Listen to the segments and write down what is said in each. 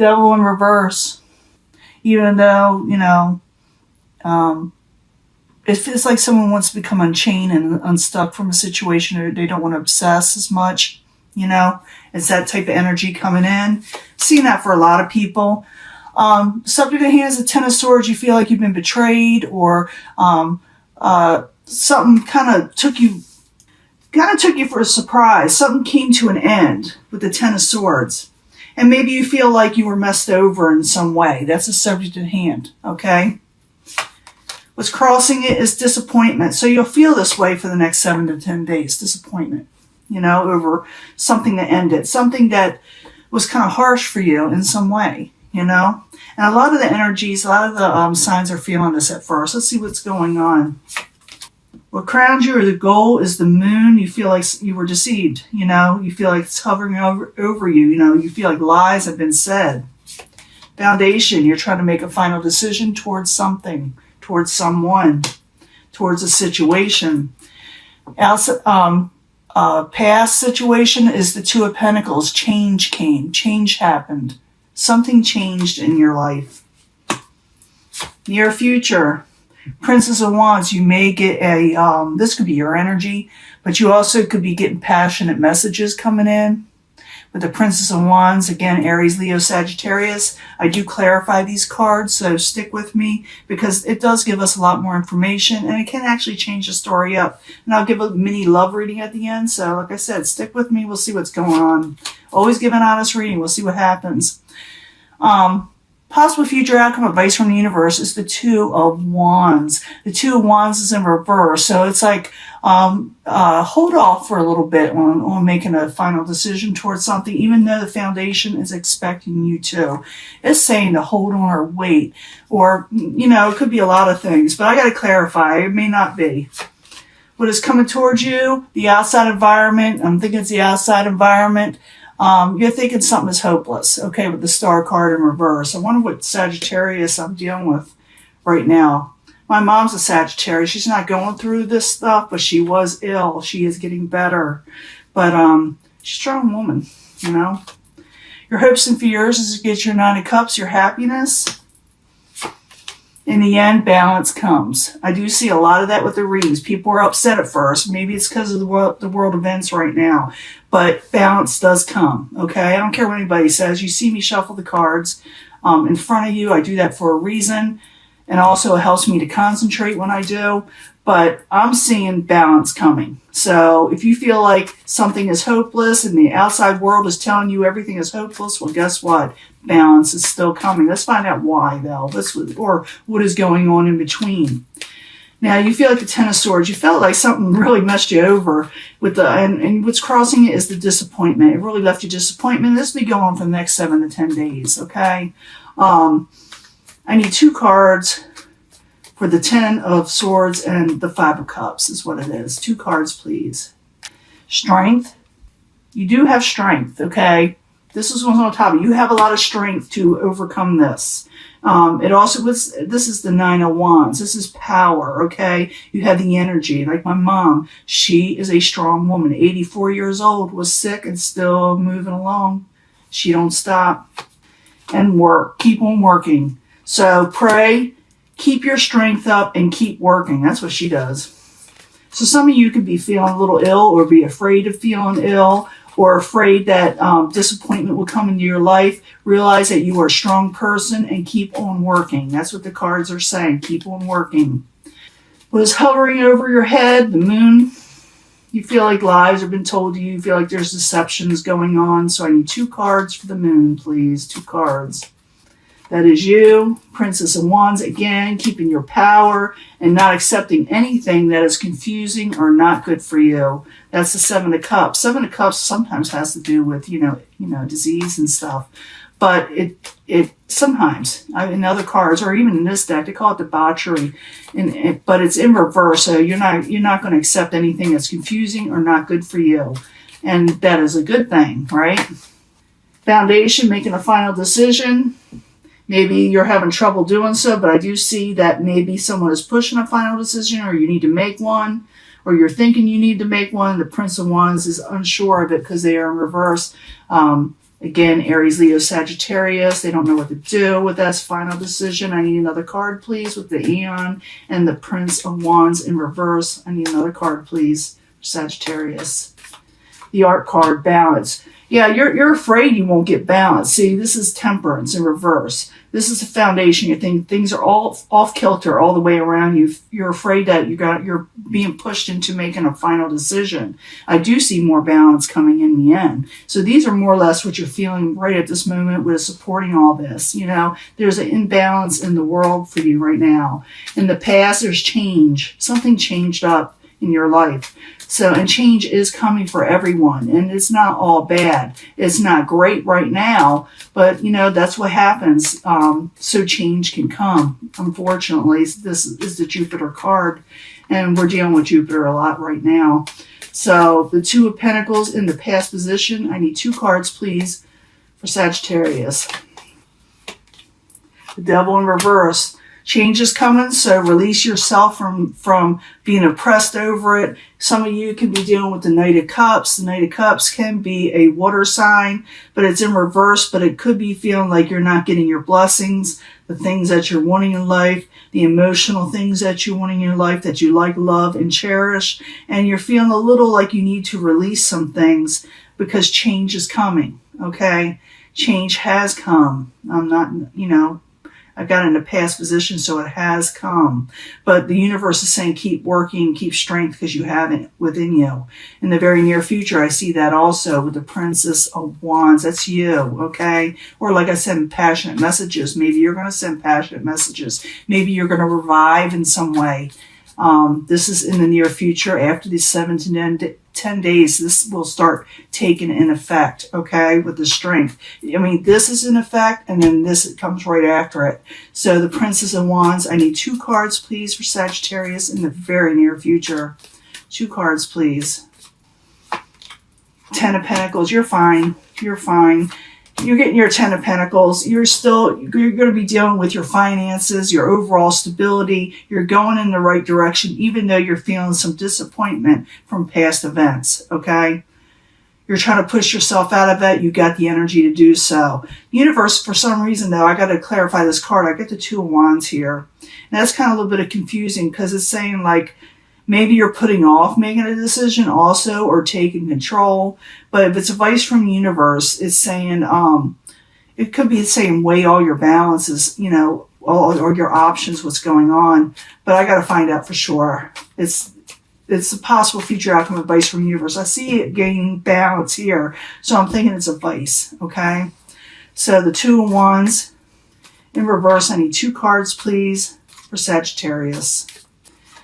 Devil in reverse. Even though, you know, it feels like someone wants to become unchained and unstuck from a situation, or they don't want to obsess as much, you know. It's that type of energy coming in. Seeing that for a lot of people. Subject at hand is the Ten of Swords. You feel like you've been betrayed, or something kind of took you for a surprise. Something came to an end with the Ten of Swords. And maybe you feel like you were messed over in some way. That's the subject at hand, okay? What's crossing it is disappointment. So you'll feel this way for the next 7 to 10 days. Disappointment, you know, over something that ended. Something that was kind of harsh for you in some way, you know? And a lot of the energies, a lot of the signs are feeling this at first. Let's see what's going on. What crowns you, or the goal, is the moon. You feel like you were deceived, you know. You feel like it's hovering over you, you know. You feel like lies have been said. Foundation, you're trying to make a final decision towards something, towards someone, towards a situation. Past situation is the Two of Pentacles. Change came. Change happened. Something changed in your life. Near future. Princess of Wands, you may get a, this could be your energy, but you also could be getting passionate messages coming in. With the Princess of Wands, again, Aries, Leo, Sagittarius, I do clarify these cards, so stick with me, because it does give us a lot more information, and it can actually change the story up. And I'll give a mini love reading at the end, so like I said, stick with me, we'll see what's going on. Always give an honest reading, we'll see what happens. Possible future outcome advice from the universe is the Two of Wands. The Two of Wands is in reverse. So it's like, hold off for a little bit on making a final decision towards something, even though the foundation is expecting you to. It's saying to hold on or wait. Or, you know, it could be a lot of things, but I got to clarify. It may not be. What is coming towards you? The outside environment. I'm thinking it's the outside environment. You're thinking something is hopeless, okay, with the Star card in reverse. I wonder what Sagittarius I'm dealing with right now. My mom's a Sagittarius. She's not going through this stuff, but she was ill. She is getting better. But she's a strong woman, you know. Your hopes and fears is to get your Nine of Cups, your happiness. In the end, balance comes. I do see a lot of that with the readings. People are upset at first. Maybe it's because of the world events right now. But balance does come, okay? I don't care what anybody says. You see me shuffle the cards in front of you. I do that for a reason. And also it helps me to concentrate when I do. But I'm seeing balance coming. So if you feel like something is hopeless and the outside world is telling you everything is hopeless, well, guess what? Balance is still coming. Let's find out why, though. Or what is going on in between. Now, you feel like the Ten of Swords. You felt like something really messed you over with the, and what's crossing it is the disappointment. It really left you disappointment. This will be going on for the next 7 to 10 days, okay? I need 2 cards for the Ten of Swords and the Five of Cups is what it is. 2 cards, please. Strength. You do have strength, okay? This is what's on top of you. You have a lot of strength to overcome this. It also was, this is the Nine of Wands. This is power, okay? You have the energy. Like my mom, she is a strong woman. 84 years old, was sick and still moving along. She don't stop. And work. Keep on working. So pray, keep your strength up, and keep working. That's what she does. So some of you could be feeling a little ill, or be afraid of feeling ill, or afraid that disappointment will come into your life. Realize that you are a strong person and keep on working. That's what the cards are saying. Keep on working. What is hovering over your head? The moon. You feel like lies have been told to you. You feel like there's deceptions going on. So I need 2 cards for the moon, please. 2 cards. That is you, Princess of Wands, again, keeping your power and not accepting anything that is confusing or not good for you. That's the Seven of Cups. 7 of Cups sometimes has to do with, you know, disease and stuff. But it sometimes, in other cards, or even in this deck, they call it debauchery. But it's in reverse, so you're not going to accept anything that's confusing or not good for you. And that is a good thing, right? Foundation, making a final decision. Maybe you're having trouble doing so, but I do see that maybe someone is pushing a final decision, or you need to make one, or you're thinking you need to make one. The Prince of Wands is unsure of it because they are in reverse. Again, Aries, Leo, Sagittarius, they don't know what to do with that final decision. I need another card, please, with the Aeon and the Prince of Wands in reverse. I need another card, please, for Sagittarius. The Art card, balance. Yeah, you're afraid you won't get balance. See, this is Temperance in reverse. This is the foundation. You think things are all off kilter all the way around you. You're afraid that you're being pushed into making a final decision. I do see more balance coming in the end. So these are more or less what you're feeling right at this moment with supporting all this. You know, there's an imbalance in the world for you right now. In the past, there's change. Something changed up in your life. So, and change is coming for everyone, and it's not all bad. It's not great right now, but you know, that's what happens. So change can come. Unfortunately, this is the Jupiter card, and we're dealing with Jupiter a lot right now. So the Two of Pentacles in the past position. I need 2 cards, please, for Sagittarius. The Devil in reverse. Change is coming, so release yourself from being oppressed over it. Some of you can be dealing with the Knight of Cups. The Knight of Cups can be a water sign, but it's in reverse, but it could be feeling like you're not getting your blessings, the things that you're wanting in life, the emotional things that you're wanting in your life that you like, love, and cherish, and you're feeling a little like you need to release some things because change is coming, okay? Change has come. I'm not, you know, I got in a past position, so it has come. But the universe is saying keep working, keep strength, because you have it within you. In the very near future, I see that also with the Princess of Wands. That's you, okay? Or like I said, passionate messages. Maybe you're going to send passionate messages. Maybe you're going to revive in some way. This is in the near future. After these 7 to 10 days, this will start taking in effect, okay, with the strength. I mean, this is in effect, and then this comes right after it. So the Princess of Wands, I need 2 cards, please, for Sagittarius in the very near future. 2 cards, please. 10 of Pentacles, you're fine. You're fine. You're getting your 10 of Pentacles. You're going to be dealing with your finances, your overall stability. You're going in the right direction, even though you're feeling some disappointment from past events, okay? You're trying to push yourself out of it. You got the energy to do so. Universe, for some reason, though, I got to clarify this card. I get the 2 of Wands here. And that's kind of a little bit of confusing because it's saying, like, maybe you're putting off making a decision also or taking control. But if it's advice from the universe, it's saying, it could be saying weigh all your balances, you know, or your options, what's going on. But I got to find out for sure. It's a possible future outcome advice from the universe. I see it gaining balance here. So I'm thinking it's advice, okay? So the 2 of Wands in reverse. I need 2 cards, please, for Sagittarius.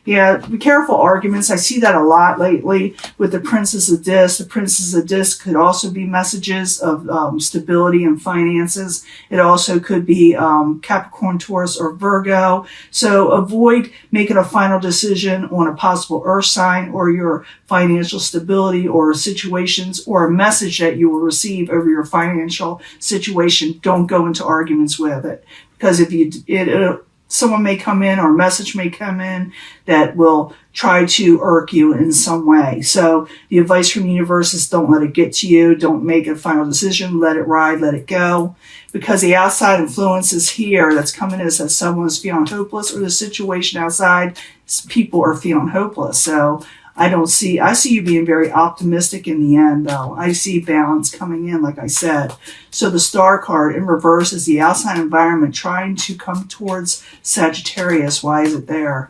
Yeah, be careful arguments. I see that a lot lately with the Princess of Discs. The Princess of Discs could also be messages of stability and finances. It also could be Capricorn, Taurus, or Virgo. So avoid making a final decision on a possible earth sign or your financial stability or situations or a message that you will receive over your financial situation. Don't go into arguments with it, because if you someone may come in or a message may come in that will try to irk you in some way. So the advice from the universe is don't let it get to you. Don't make a final decision. Let it ride. Let it go. Because the outside influences here that's coming is that someone's feeling hopeless, or the situation outside, people are feeling hopeless. So I see you being very optimistic in the end, though. I see balance coming in, like I said. So the Star card in reverse is the outside environment trying to come towards Sagittarius. Why is it there?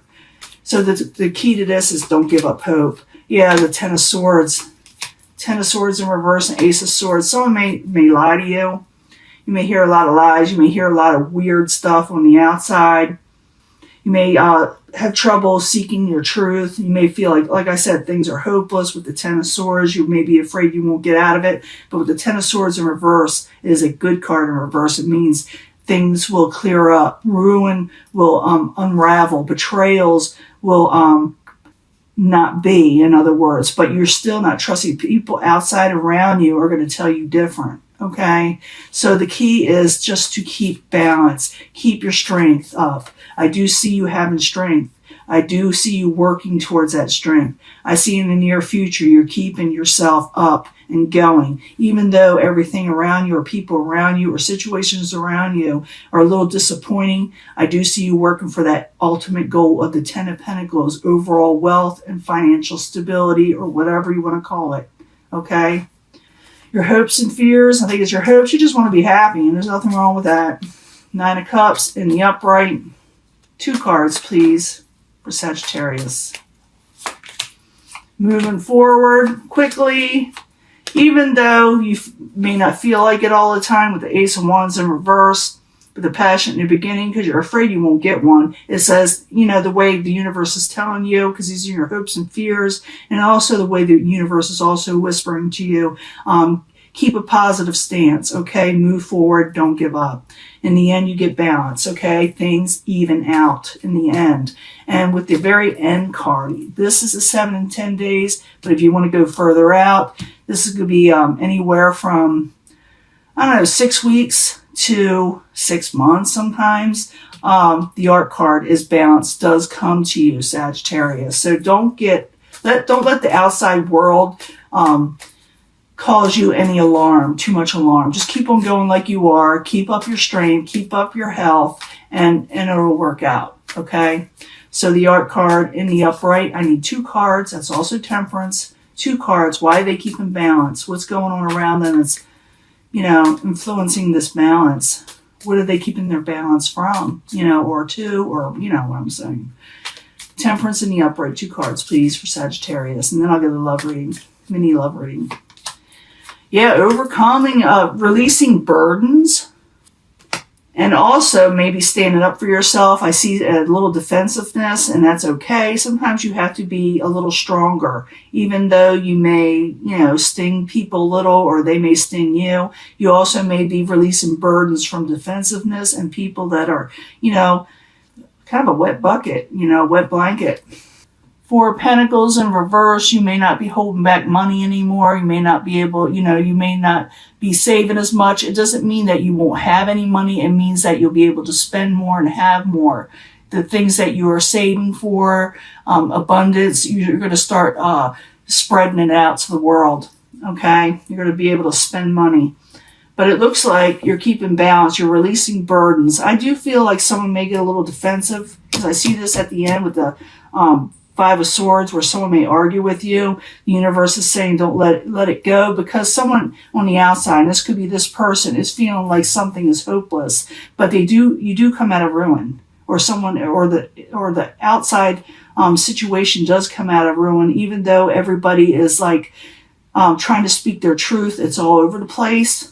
So the key to this is don't give up hope. Yeah, the 10 of Swords. 10 of Swords in reverse and Ace of Swords. Someone may lie to you. You may hear a lot of lies. You may hear a lot of weird stuff on the outside. You may have trouble seeking your truth. You may feel like I said, things are hopeless with the 10 of Swords. You may be afraid you won't get out of it. But with the 10 of Swords in reverse, it is a good card in reverse. It means things will clear up. Ruin will unravel. Betrayals will not be, in other words. But you're still not trusting. People outside around you are going to tell you different. Okay, so the key is just to keep balance, keep your strength up. I do see you having strength. I do see you working towards that strength. I see in the near future you're keeping yourself up and going. Even though everything around you or people around you or situations around you are a little disappointing, I do see you working for that ultimate goal of the Ten of Pentacles, overall wealth and financial stability, or whatever you want to call it. Okay? Your hopes and fears, I think it's your hopes. You just want to be happy, and there's nothing wrong with that. Nine of Cups in the upright. 2 cards, please, for Sagittarius. Moving forward quickly, even though you may not feel like it all the time with the Ace of Wands in reverse, but the passion in the beginning, because you're afraid you won't get one. It says, you know, the way the universe is telling you, because these are your hopes and fears, and also the way the universe is also whispering to you, keep a positive stance, okay? Move forward, don't give up. In the end, you get balance, okay? Things even out in the end. And with the very end card, this is a 7 and 10 days, but if you want to go further out, this is going to be anywhere from, I don't know, 6 weeks to 6 months sometimes. The art card is balance, does come to you, Sagittarius. So don't let the outside world cause you any alarm, too much alarm. Just keep on going like you are. Keep up your strength, keep up your health, and it'll work out, okay? So the art card in the upright, I need 2 cards. That's also Temperance. 2 cards. Why they keep in balance? What's going on around them that's, you know, influencing this balance? What are they keeping their balance from? You know, or to, or, you know what I'm saying. Temperance in the upright. 2 cards, please, for Sagittarius. And then I'll get a love reading, mini love reading. Yeah, overcoming, releasing burdens, and also maybe standing up for yourself. I see a little defensiveness, and that's okay. Sometimes you have to be a little stronger, even though you may, you know, sting people a little, or they may sting you. You also may be releasing burdens from defensiveness and people that are, you know, kind of a wet bucket, you know, wet blanket. 4 of Pentacles in reverse, you may not be holding back money anymore. You may not be able, you know, you may not be saving as much. It doesn't mean that you won't have any money. It means that you'll be able to spend more and have more. The things that you are saving for, abundance, you're going to start spreading it out to the world, okay? You're going to be able to spend money. But it looks like you're keeping balance. You're releasing burdens. I do feel like someone may get a little defensive, because I see this at the end with the 5 of Swords, where someone may argue with you. The universe is saying don't let it go, because someone on the outside, and this could be this person, is feeling like something is hopeless, but you do come out of ruin, or someone or the outside situation does come out of ruin, even though everybody is like trying to speak their truth. It's all over the place.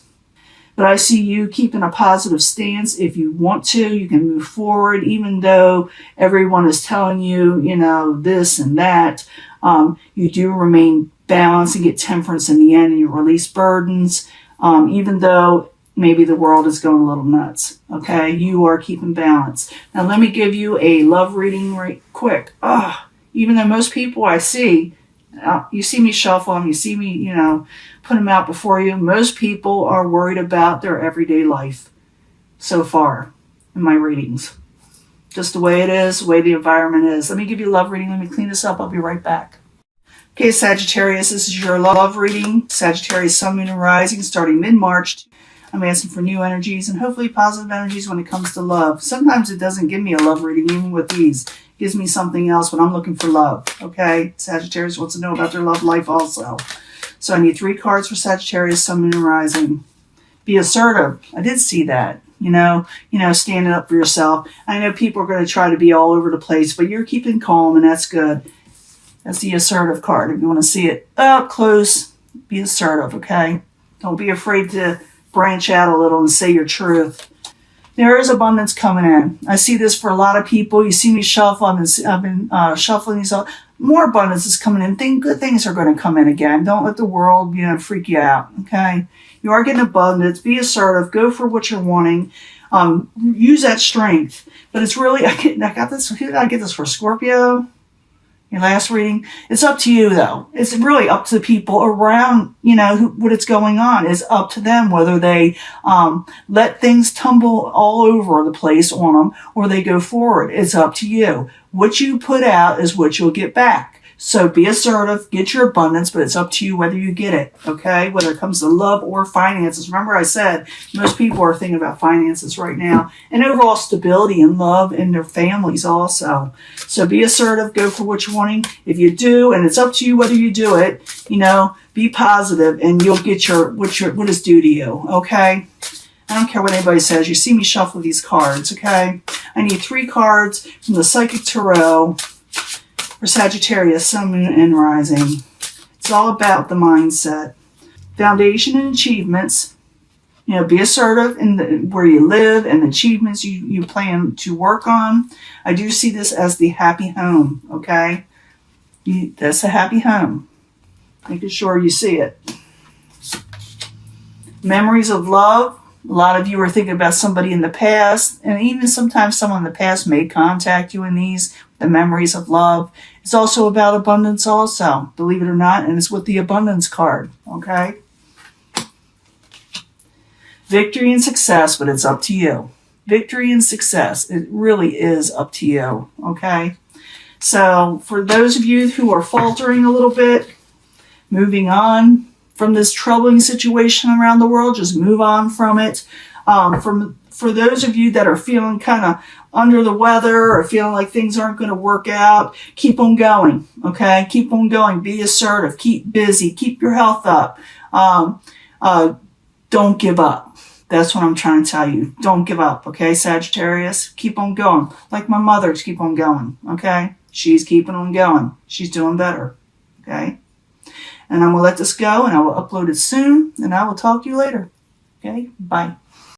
But I see you keeping a positive stance. If you want to, you can move forward, even though everyone is telling you, you know, this and that. You do remain balanced and get Temperance in the end, and you release burdens, even though maybe the world is going a little nuts. Okay, you are keeping balance. Now let me give you a love reading right quick. Even though most people I see, you see me shuffle them, you see me, you know, put them out before you. Most people are worried about their everyday life so far in my readings. Just the way it is, the way the environment is. Let me give you a love reading. Let me clean this up. I'll be right back. Okay, Sagittarius, this is your love reading. Sagittarius, Sun, Moon, and Rising, starting mid-March. I'm asking for new energies and hopefully positive energies when it comes to love. Sometimes it doesn't give me a love reading, even with these. It gives me something else when I'm looking for love. Okay, Sagittarius wants to know about their love life also. So I need 3 cards for Sagittarius, Sun, Moon, and Rising. Be assertive. I did see that. You know, standing up for yourself. I know people are going to try to be all over the place, but you're keeping calm, and that's good. That's the assertive card. If you want to see it up close, be assertive, okay? Don't be afraid to branch out a little and say your truth. There is abundance coming in. I see this for a lot of people. You see me shuffle. I've been shuffling these out. More abundance is coming in. Good things are going to come in again. Don't let the world, freak you out, okay? You are getting abundance. Be assertive. Go for what you're wanting. Use that strength. But it's really, I got this. Who did I get this for? Scorpio? Your last reading, it's up to you though. It's really up to the people around, what it's going on. It's up to them whether they let things tumble all over the place on them or they go forward. It's up to you. What you put out is what you'll get back. So be assertive, get your abundance, but it's up to you whether you get it, okay? Whether it comes to love or finances. Remember I said most people are thinking about finances right now and overall stability and love in their families also. So be assertive, go for what you're wanting. If you do, and it's up to you whether you do it, be positive and you'll get what is due to you, okay? I don't care what anybody says. You see me shuffle these cards, okay? I need 3 cards from the Psychic Tarot for Sagittarius, Sun, Moon, and Rising. It's all about the mindset. Foundation and achievements. Be assertive in where you live and the achievements you plan to work on. I do see this as the happy home, okay? That's a happy home. Making sure you see it. Memories of love. A lot of you are thinking about somebody in the past, and even sometimes someone in the past may contact you in these, the memories of love. It's also about abundance also, believe it or not, and it's with the abundance card, okay? Victory and success, but it's up to you. Victory and success, it really is up to you, okay? So for those of you who are faltering a little bit, moving on from this troubling situation around the world, just move on from it. For those of you that are feeling kind of under the weather or feeling like things aren't going to work out, keep on going, okay? Keep on going. Be assertive. Keep busy. Keep your health up. Don't give up. That's what I'm trying to tell you. Don't give up, okay, Sagittarius? Keep on going. Like my mother's keep on going, okay? She's keeping on going. She's doing better, okay? And I'm going to let this go, and I will upload it soon, and I will talk to you later. Okay? Bye.